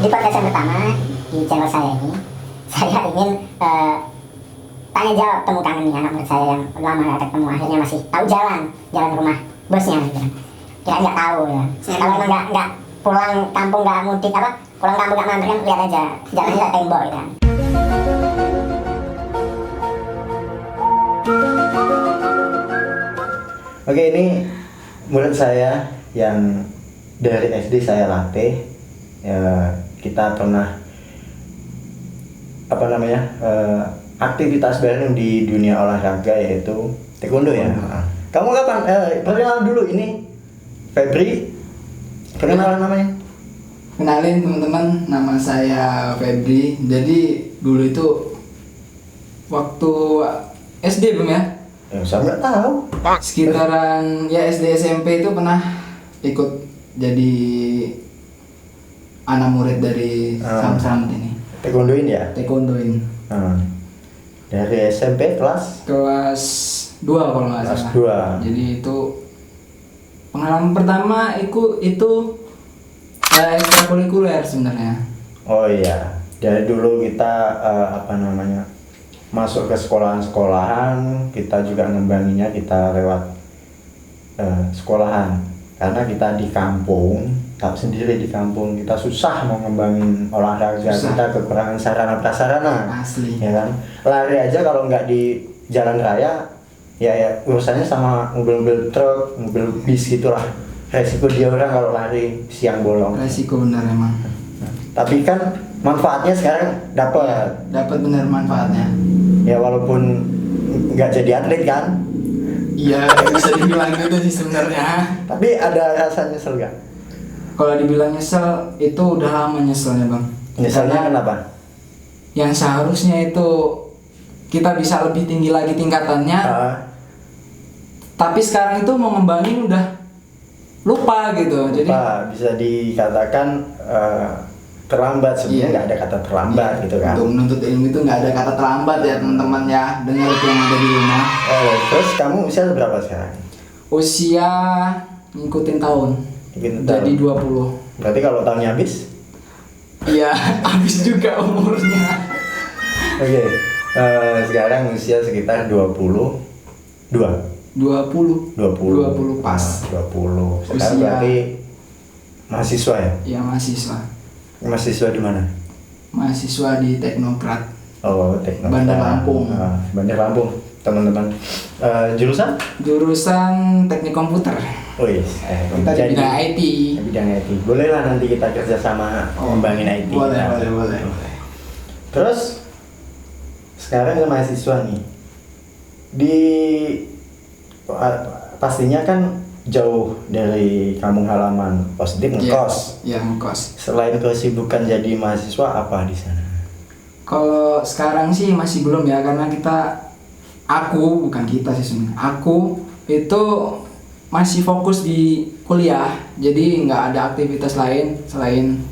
Di podcast yang pertama di channel saya ini, saya ingin tanya jawab temu kangen nih anak murid saya yang lama gak ketemu, akhirnya masih tahu jalan rumah bosnya gitu. Kira nggak tahu ya. Kalau emang nggak pulang kampung nggak mudik apa, pulang kampung nggak mampir kan lihat aja jalannya nggak tembok gitu kan. Oke, ini murid saya yang dari SD saya latih. Kita pernah aktivitas bareng di dunia olahraga yaitu taekwondo ya. Kamu kapan? Perkenalan dulu, ini Febri. Perkenalan namanya. Kenalin teman-teman, nama saya Febri. Jadi dulu itu waktu SD belum ya? Saya nggak tahu. Sekitaran ya SD SMP itu pernah ikut jadi anak murid dari Samsat ini. Taekwondoin ya? Taekwondoin. Dari SMP kelas 2 kalau nggak kelas salah. 2. Jadi itu pengalaman pertama itu ekstrakurikuler sebenarnya. Oh iya, dari dulu kita masuk ke sekolahan-sekolahan, kita juga ngembanginya kita lewat sekolahan. Karena kita di kampung, tahu sendiri di kampung kita susah mau ngembangin olahraga, kita kekurangan sarana prasarana. Asli. Ya kan? Lari aja kalau nggak di jalan raya, ya urusannya sama mobil-mobil truk, mobil bis gitulah. Resiko dia orang kalau lari siang bolong. Resiko benar emang. Tapi kan manfaatnya sekarang dapat benar manfaatnya. Ya walaupun nggak jadi atlet kan. Iya, bisa dibilang gitu sih sebenarnya. Tapi ada rasa nyesel gak? Kalau dibilang nyesel, itu udah lama nyeselnya bang. Nyeselnya kenapa? Yang seharusnya itu kita bisa lebih tinggi lagi tingkatannya, tapi sekarang itu mau ngembangin udah lupa gitu. Jadi bisa dikatakan terlambat. Sebenarnya nggak ada kata terlambat gitu kan. Untuk menuntut ilmu itu nggak ada kata terlambat ya teman-teman ya. Dengar itu yang ada di rumah. Terus kamu usia berapa sekarang? Usia ngikutin tahun. Jadi 20. Berarti kalau tahunnya habis? Iya, habis juga umurnya. Oke. Sekarang usia sekitar 22. 20 pas. 20. Sekarang Usia. berarti mahasiswa ya? Iya, mahasiswa. Mahasiswa di mana? Mahasiswa di Teknokrat. Oh, Teknokrat. Bandar Lampung. Bandar Lampung, teman-teman. Jurusan? Jurusan Teknik Komputer. Kita di bidang IT. Bidang IT. Boleh lah nanti kita kerja sama ngembangin IT. Boleh. Terus sekarang ke mahasiswa nih. Pastinya kan jauh dari kampung halaman, positif ngekos. Iya, ngekos. Selain kesibukan jadi mahasiswa, apa di sana? Kalau sekarang sih masih belum ya, karena aku itu masih fokus di kuliah, jadi nggak ada aktivitas lain selain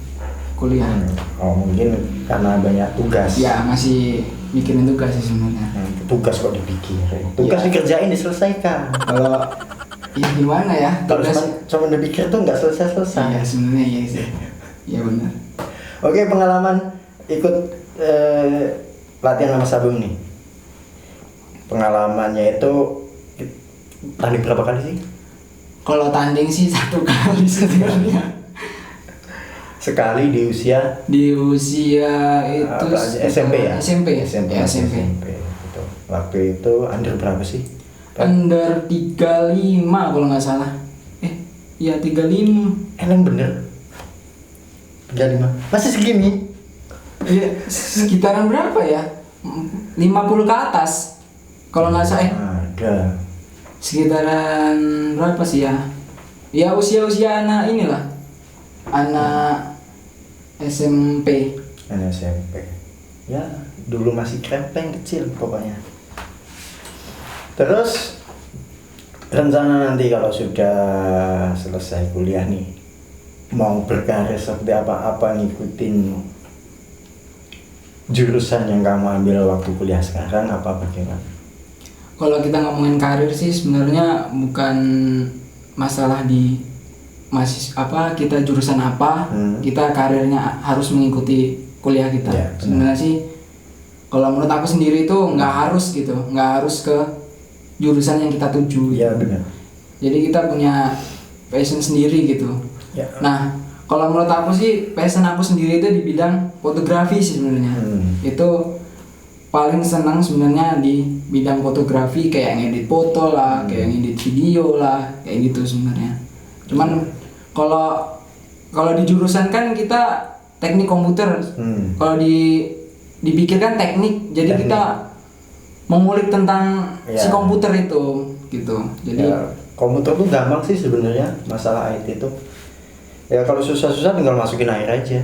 kuliah. Mungkin karena banyak tugas. Ya, masih mikirin tugas sih sebenarnya. Tugas kok dipikirin? Tugas dikerjain, diselesaikan. Kalau ya gimana ya? Kalau cuma dipikir tuh nggak selesai-selesai. Iya, sebenarnya iya sih. Iya benar. Oke, pengalaman ikut latihan sama Sabung nih. Pengalamannya itu tanding berapa kali sih? Kalau tanding sih 1 kali sebenarnya. Sekali di usia itu SMP ya? SMP. Gitu. Waktu itu under berapa sih? Under 35 kalau nggak salah. Iya 35. Emang bener? 35? Masih segini? Iya, sekitaran berapa ya? 50 ke atas. Kalau nggak salah. Ada. Sekitaran berapa sih ya? Ya usia-usia anak inilah. Anak SMP. Anak SMP. Ya, dulu masih krempeng kecil pokoknya. Terus rencana nanti kalau sudah selesai kuliah nih, mau berkarir seperti apa ngikutin jurusan yang kamu ambil waktu kuliah sekarang apa bagaimana? Kalau kita ngomongin karir sih sebenarnya bukan masalah di kita jurusan apa, kita karirnya harus mengikuti kuliah kita. Ya, sebenarnya sih kalau menurut aku sendiri itu nggak harus gitu, nggak harus ke jurusan yang kita tuju. Iya benar. Jadi kita punya passion sendiri gitu. Ya. Nah, kalau menurut aku sih passion aku sendiri itu di bidang fotografi sih sebenarnya. Itu paling senang sebenarnya di bidang fotografi, kayak ngedit foto lah, kayak ngedit video lah, kayak gitu sebenarnya. Cuman kalau di jurusan kan kita teknik komputer. Kalau dipikirkan teknik, jadi Teknik. kita mengulik tentang si Ya. komputer itu gitu. Jadi Ya, komputer tuh gampang sih sebenarnya masalah IT itu. Ya kalau susah-susah tinggal masukin air aja,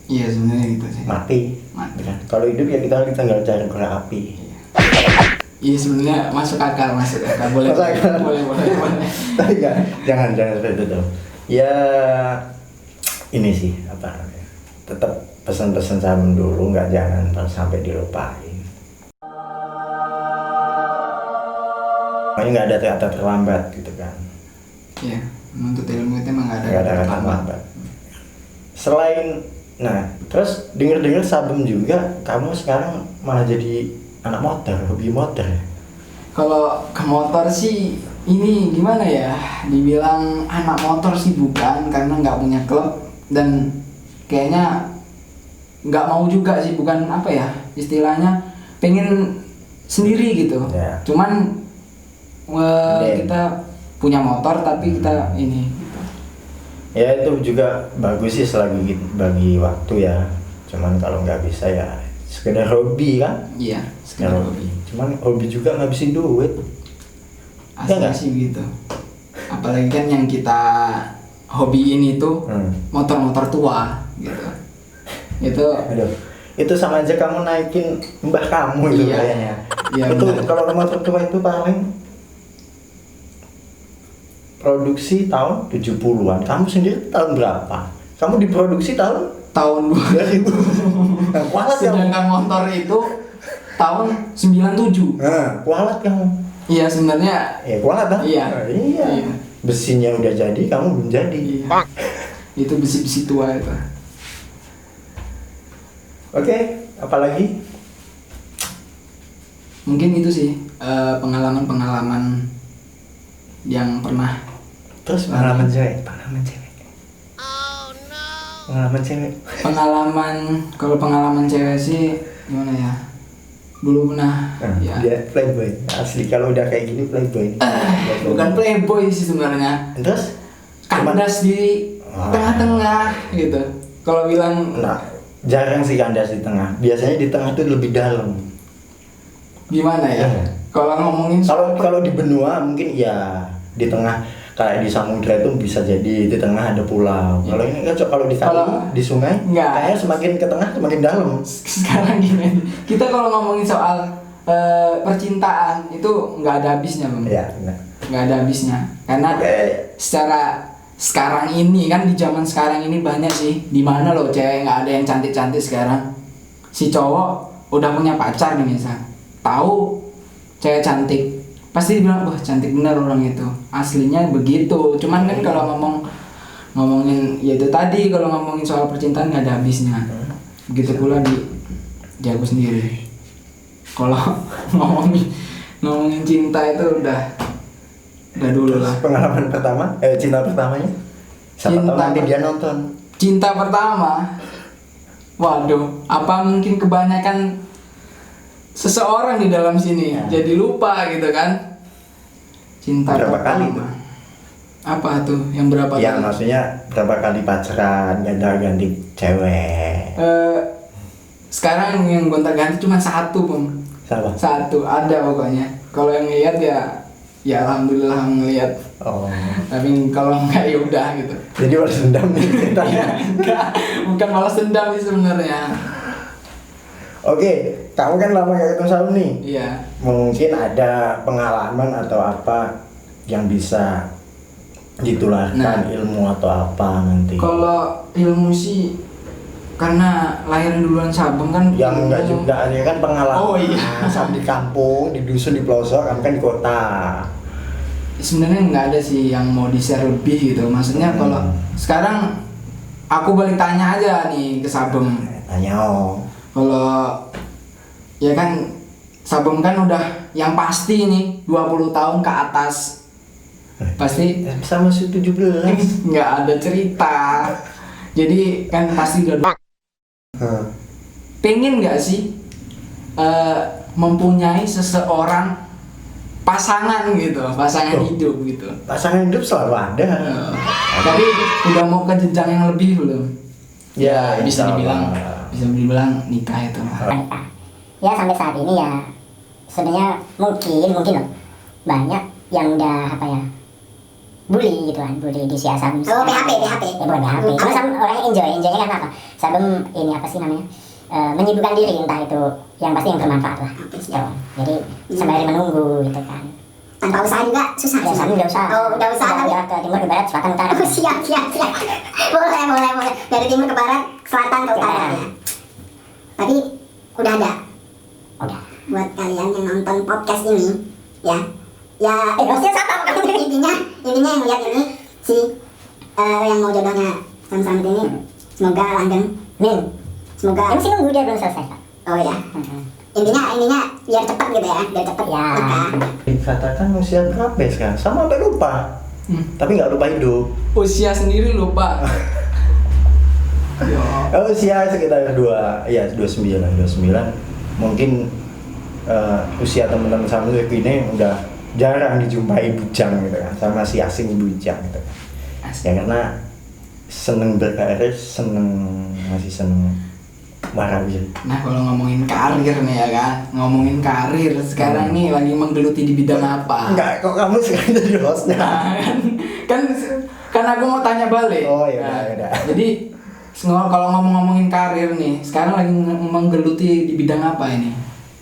iya sebenarnya gitu sih. mati. Mati. Kan? Kalau hidup ya kita tinggal cari korek api. Iya sebenarnya masuk akal. Boleh. Masuk akal. Boleh. Tapi jangan seperti itu. Ya ini sih apa namanya? Tetap pesan-pesan sabun dulu, jangan sampai dilupain. Makanya nggak ada kata terlambat gitu kan. Iya, menuntut ilmu itu emang Nggak ada kata terlambat. Selain, terus denger sabun juga, kamu sekarang malah jadi anak motor, hobi motor. Kalau ke motor sih ini gimana ya? Dibilang anak motor sih bukan, karena nggak punya klub dan kayaknya nggak mau juga sih, bukan apa ya istilahnya, pengen sendiri gitu. Ya. Cuman kita punya motor tapi kita ini gitu. Ya itu juga bagus sih selagi bagi waktu ya. Cuman kalau nggak bisa ya sekedar hobi kan. Iya, Sekedar hobi. Cuman hobi juga ngabisin duit. Asli nggak? sih gitu. Apalagi kan yang kita hobi ini tuh motor-motor tua gitu. Itu Aduh, itu sama aja kamu naikin mbah kamu itu Iya. kayaknya. Iya, Itu benar. kalau motor tua itu paling produksi tahun 70-an. Kamu sendiri tahun berapa? Kamu diproduksi tahun tahun 2000. Nah, kualat kamu. sedangkan motor itu tahun 97. Kualat kamu. Iya sebenarnya Ya kualat kan? Iya. Nah, iya. Iya. Besinya udah jadi, kamu belum jadi. iya. Itu besi-besi tua itu. Oke, apalagi? Mungkin itu sih pengalaman-pengalaman yang pernah. Terus pengalaman cewek. Pengalaman cewek. Kalau pengalaman cewek sih gimana ya? Dulu pernah ya. Dia playboy. Asli kalau udah kayak gini playboy. Bukan playboy sih sebenarnya. Terus? Kandas di tengah-tengah gitu. Kalau bilang Jarang sih kandas di tengah. Biasanya di tengah tuh lebih dalam. gimana ya? Kalau ngomongin Kalau di benua mungkin ya di tengah, kayak di samudra itu bisa jadi di tengah ada pulau. Kalau ini kan kalau di kali, di sungai, Enggak. kayaknya semakin ke tengah semakin dalam. sekarang gini, kita kalau ngomongin soal percintaan itu nggak ada habisnya, Bang. Ya, benar. Nggak ada habisnya. Karena secara sekarang ini kan, di zaman sekarang ini banyak sih, di mana loh cewek nggak ada yang cantik-cantik sekarang. Si cowok udah punya pacar nih misal, tahu cewek cantik, pasti dibilang wah cantik bener orang itu, aslinya begitu. Cuman kan kalau ngomongin ya itu tadi, kalau ngomongin soal percintaan nggak ada habisnya. Begitu pula di aku sendiri. Kalau ngomongin cinta itu udah dulu lah. Pengalaman pertama, cinta pertamanya? Siapa tahu nanti dia nonton. Cinta pertama, waduh, apa mungkin kebanyakan seseorang di dalam sini jadi lupa gitu kan? Cinta Berapa pertama. kali tuh? Apa tuh yang berapa Ya kali? maksudnya berapa kali pacaran, ganti cewek. Sekarang yang gonta-ganti cuma satu, Bang. Siapa? Satu ada pokoknya. Kalau yang lihat ya alhamdulillah ngelihat. Oh. Tapi kalau enggak ya udah gitu. Jadi balas dendam nih ceritanya. Enggak, bukan malas dendam sih sebenarnya. Oke, kamu kan lama gak ketemu Saum nih. Iya. Mungkin ada pengalaman atau apa yang bisa ditularkan, ilmu atau apa nanti. Kalau ilmu sih karena lahiran duluan Sabang kan. Yang enggak juga, ya kan pengalaman. Oh iya. Saum di kampung, di dusun, di pelosok, kamu kan di kota. sebenarnya nggak ada sih yang mau di-share lebih gitu. Maksudnya kalau sekarang aku balik tanya aja nih ke Sabem. Tanya Kalau ya kan Sabem kan udah yang pasti nih 20 tahun ke atas. Pasti sama si 17. nggak ada cerita. Jadi kan pasti udah pengen nggak sih mempunyai seseorang pasangan gitu, pasangan hidup gitu. Pasangan hidup selalu ada. Tapi udah mau ke jenjang yang lebih belum? Ya, bisa insya dibilang Allah. bisa dibilang nikah itu. Wanita. Ya sampai saat ini ya sebenarnya mungkin loh banyak yang udah apa ya bully gitu kan, bully di si Sabem. Oh, PHP. Ya bukan PHP. Cuma Sabem orangnya enjoynya kan apa? Sabem ini apa sih namanya? Menyibukkan diri entah itu yang pasti yang bermanfaat lah. Ya, jadi sembari menunggu gitu kan. Tanpa usaha juga susah. Ya Sabem udah usaha. Oh, udah usaha tapi. Udah ke timur ke barat selatan utara. Oh, siap. boleh. Dari timur ke barat, selatan ke utara. Ya. Ya. Tapi udah ada Udah. buat kalian yang nonton podcast ini, ya. Ya, Maksudnya siapa kamu? intinya yang lihat ini si yang mau jodohnya sama ini semoga langgeng. Min. Semoga. Yang sih nunggu dia belum selesai Pak. Oh ya. Intinya biar cepet gitu ya, biar cepet Ya. nikah. Dikatakan usia berapa ya sekarang? Sama sampai lupa. Tapi nggak lupa hidup. Usia sendiri lupa. Usia sekitar 29. Mungkin usia teman-teman sama ini udah jarang dijumpai bujang gitu kan, sama si asing bujang gitu kan. Ya karena seneng berkarir, masih seneng warawir. Nah kalau ngomongin karir nih ya kan, ngomongin karir sekarang nih lagi menggeluti di bidang apa? Enggak, kok kamu sekarang jadi hostnya? kan aku mau tanya balik. Oh iya, Nah, udah. Jadi kalau ngomongin karir nih, sekarang lagi menggeluti di bidang apa ini?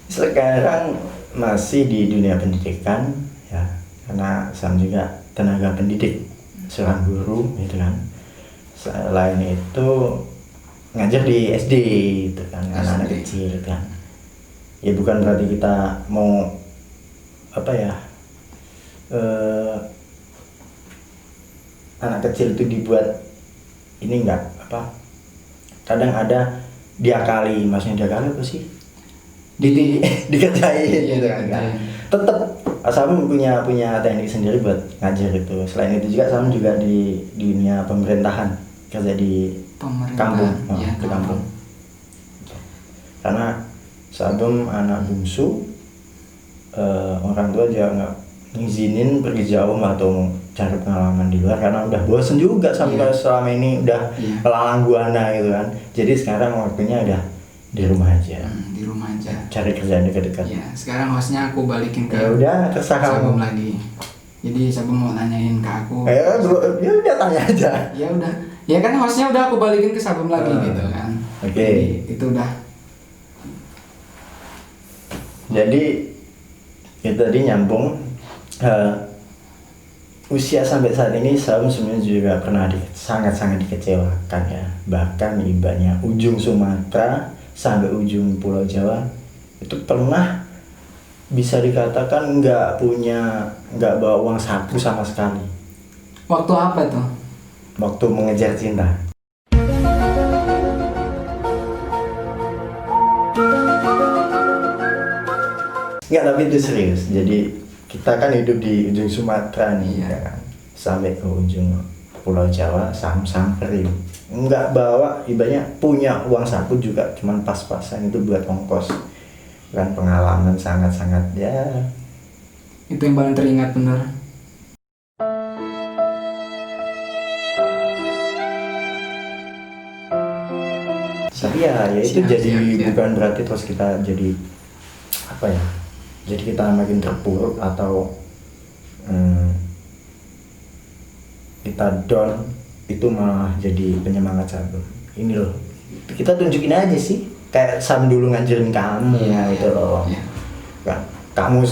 Sekarang masih di dunia pendidikan ya, karena saya juga tenaga pendidik, seorang guru gitu kan. Selain itu ngajar di SD gitu kan, anak-anak kecil kan. Ya bukan berarti kita mau apa ya, anak kecil itu dibuat ini enggak apa, kadang ada diakali, maksudnya diakali apa sih, dikerjain gitu kan. Tetap Sabem punya teknik sendiri buat ngajar itu. Selain itu juga Sabem juga di dunia pemerintahan, kerja di kampung, di kampung. Karena Sabem anak bungsu, orang tua juga nggak ngizinin pergi jauh atau cari pengalaman di luar karena udah bosen juga sampai selama ini udah melalang buana gitu kan. Jadi sekarang waktunya udah di rumah aja. Di rumah aja. Cari kerjaan dekat-dekat. Ya, sekarang hostnya aku balikin ke Ya udah, terserah Sabem kamu. lagi. Jadi Sabem mau nanyain ke aku. Ya udah tanya aja. Ya udah. Ya kan hostnya udah aku balikin ke Sabem lagi gitu kan. Oke. Jadi, itu udah. Jadi itu tadi nyambung. Usia sampai saat ini Sabem sebenarnya juga pernah sangat-sangat dikecewakan ya. Bahkan ibanya ujung Sumatera sampai ujung Pulau Jawa itu pernah bisa dikatakan nggak bawa uang saku sama sekali. Waktu apa tuh? Waktu mengejar cinta. Nggak, tapi itu serius. Jadi kita kan hidup di ujung Sumatera nih, ya kan? Sampai ke ujung Pulau Jawa, samperin. Nggak bawa, ibaratnya punya uang saku juga, cuman pas-pasan itu buat ongkos. Kan pengalaman sangat-sangat ya. Itu yang paling teringat bener. Tapi ya itu Siap, jadi siap. bukan berarti terus kita jadi apa ya? Jadi kita makin terpuruk atau kita down, itu malah jadi penyemangat Sabem. Ini loh, kita tunjukin aja sih, kayak Sam dulu ngajarin kamu gitu loh. Kan kamu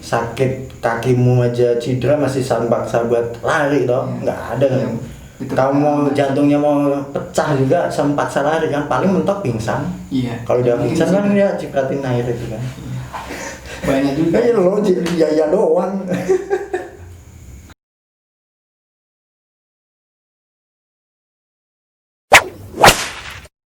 sakit kakimu aja cedera masih Sam paksa buat lari toh, nggak ada kan. Kamu jantungnya mau pecah juga Sam paksa lari kan, paling mentok pingsan. Iya. Kalau dia pingsan kan dia cipratin air itu kan. Banyak juga. Kayaknya lo jadi jaya doang.